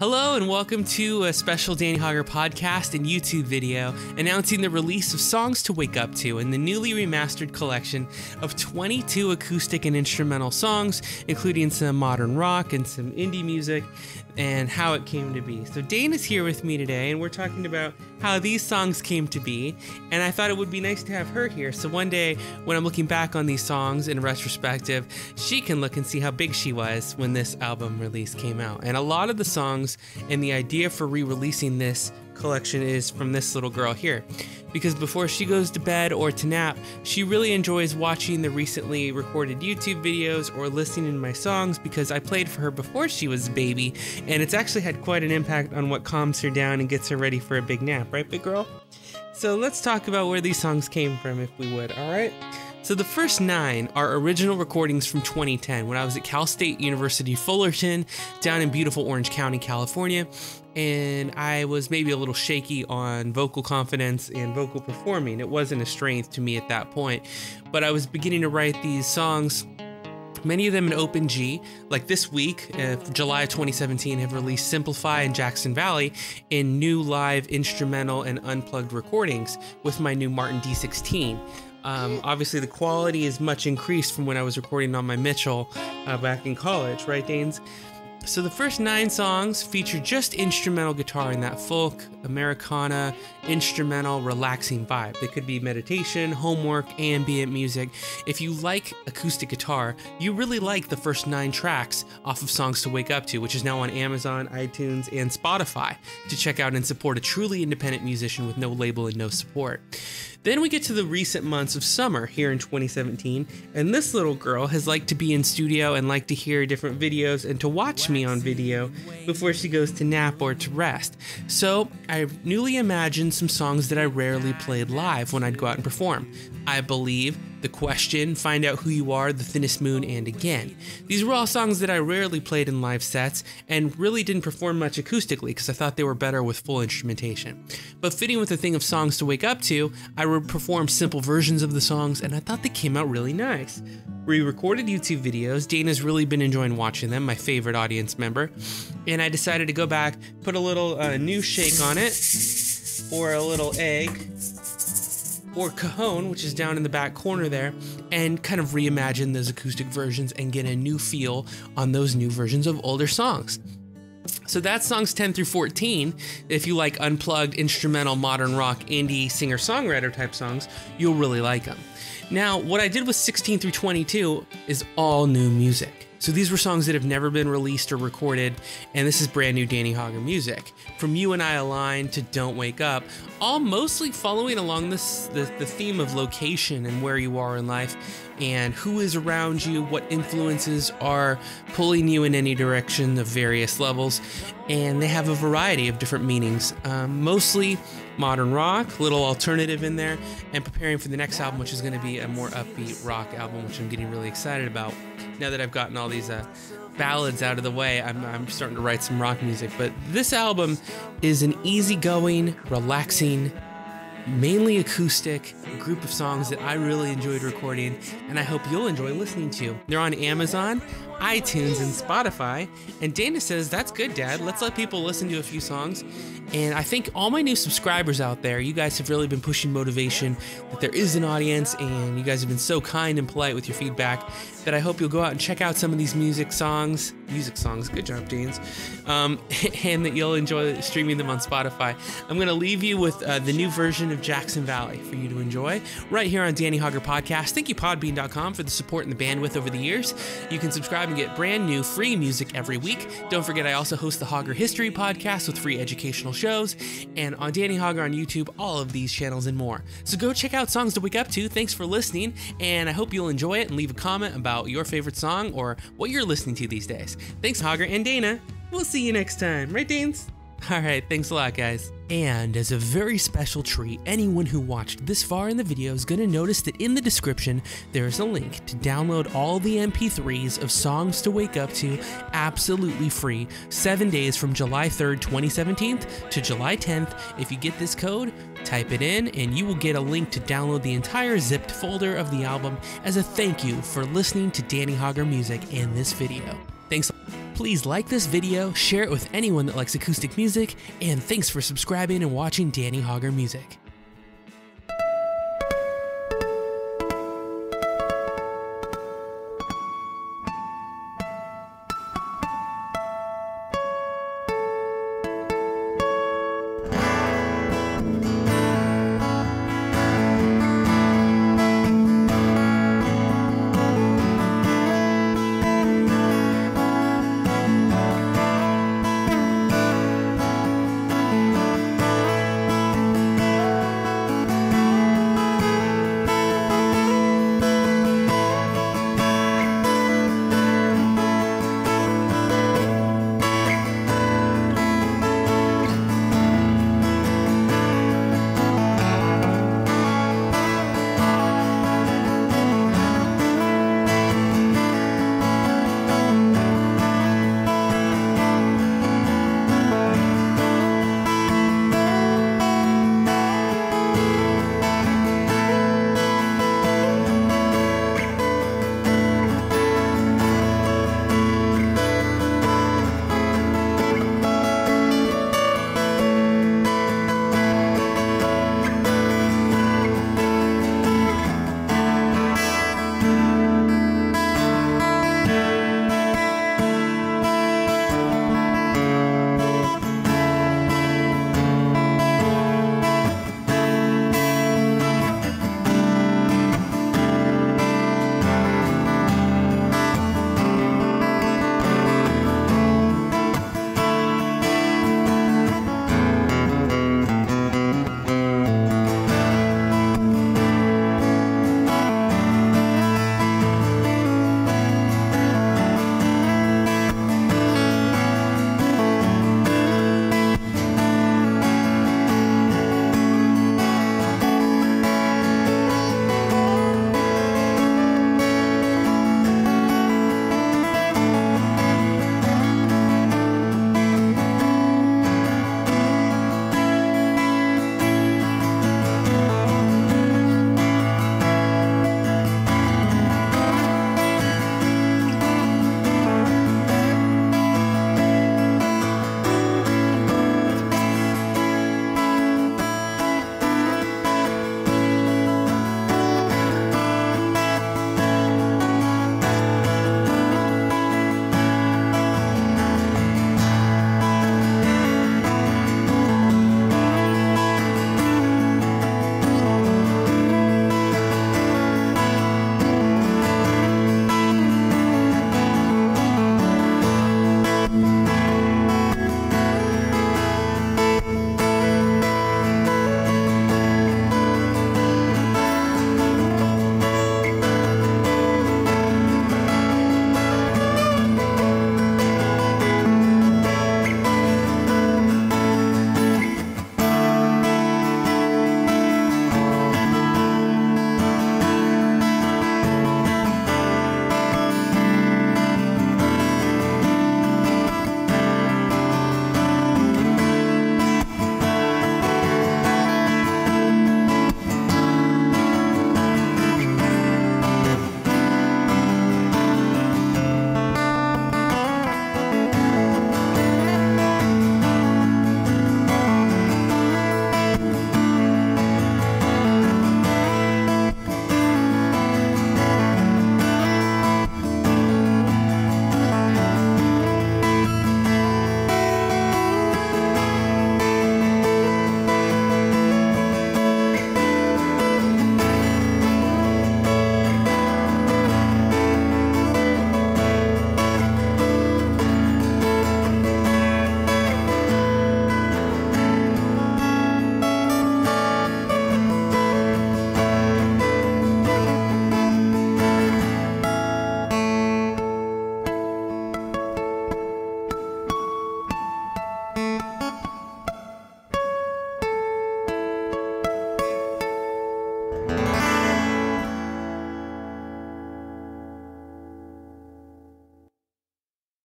Hello and welcome to a special Danny Hauger podcast and YouTube video announcing the release of Songs to Wake Up To in the newly remastered collection of 22 acoustic and instrumental songs, including some modern rock and some indie music, and how it came to be. So Dana's here with me today, and we're talking about how these songs came to be, and I thought it would be nice to have her here, so one day when I'm looking back on these songs in retrospective, she can look and see how big she was when this album release came out. And a lot of the songs and the idea for re-releasing this collection is from this little girl here, because before she goes to bed or to nap, she really enjoys watching the recently recorded YouTube videos or listening to my songs, because I played for her before she was a baby, and it's actually had quite an impact on what calms her down and gets her ready for a big nap, right, big girl? So let's talk about where these songs came from, if we would, all right? So the first 9 are original recordings from 2010 when I was at Cal State University Fullerton down in beautiful Orange County, California, and I was maybe a little shaky on vocal confidence and vocal performing. It wasn't a strength to me at that point, but I was beginning to write these songs, many of them in open G. Like this week, July 2017, have released Simplify and Jackson Valley in new live instrumental and unplugged recordings with my new Martin D16. Obviously the quality is much increased from when I was recording on my Mitchell back in college, right, Danes? So the first 9 songs feature just instrumental guitar in that folk, Americana, instrumental, relaxing vibe. They could be meditation, homework, ambient music. If you like acoustic guitar, you really like the first 9 tracks off of Songs to Wake Up To, which is now on Amazon, iTunes, and Spotify to check out and support a truly independent musician with no label and no support. Then we get to the recent months of summer here in 2017, and this little girl has liked to be in studio and liked to hear different videos and to watch me on video before she goes to nap or to rest. So I newly imagined some songs that I rarely played live when I'd go out and perform. I Believe, The Question, Find Out Who You Are, The Thinnest Moon, and Again. These were all songs that I rarely played in live sets and really didn't perform much acoustically because I thought they were better with full instrumentation. But fitting with the thing of Songs to Wake Up To, I would perform simple versions of the songs, and I thought they came out really nice. We recorded YouTube videos. Dana's really been enjoying watching them, my favorite audience member, and I decided to go back, put a little new shake on it, or a little egg, or cajon, which is down in the back corner there, and kind of reimagine those acoustic versions and get a new feel on those new versions of older songs. So that's songs 10 through 14. If you like unplugged, instrumental, modern rock, indie, singer-songwriter type songs, you'll really like them. Now, what I did with 16 through 22 is all new music. So these were songs that have never been released or recorded, and this is brand new Danny Hauger music. From You and I Align to Don't Wake Up, all mostly following along the theme of location and where you are in life and who is around you, what influences are pulling you in any direction of various levels, and they have a variety of different meanings. Mostly modern rock, little alternative in there, and preparing for the next album, which is going to be a more upbeat rock album, which I'm getting really excited about. Now that I've gotten all these ballads out of the way, I'm starting to write some rock music. But this album is an easygoing, relaxing, mainly acoustic group of songs that I really enjoyed recording, and I hope you'll enjoy listening to. They're on Amazon, iTunes, and Spotify, and Dana says, "That's good, Dad. Let's let people listen to a few songs." And I think all my new subscribers out there, you guys have really been pushing motivation that there is an audience, and you guys have been so kind and polite with your feedback that I hope you'll go out and check out some of these music songs, good job, James, and that you'll enjoy streaming them on Spotify. I'm going to leave you with the new version of Jackson Valley for you to enjoy right here on Danny Hauger Podcast. Thank you, podbean.com, for the support and the bandwidth over the years. You can subscribe and get brand new free music every week. Don't forget, I also host the Hauger History Podcast with free educational shows, and on Danny Hauger on YouTube, all of these channels and more. So go check out Songs to Wake Up To. Thanks for listening, and I hope you'll enjoy it and leave a comment about your favorite song or what you're listening to these days. Thanks, Hauger and Dana. We'll see you next time. Right, Danes? All right, thanks a lot, guys. And as a very special treat, anyone who watched this far in the video is going to notice that in the description, there is a link to download all the MP3s of Songs to Wake Up To absolutely free, 7 days from July 3rd, 2017 to July 10th. If you get this code, type it in and you will get a link to download the entire zipped folder of the album as a thank you for listening to Danny Hauger music in this video. Thanks a lot. Please like this video, share it with anyone that likes acoustic music, and thanks for subscribing and watching Danny Hauger Music.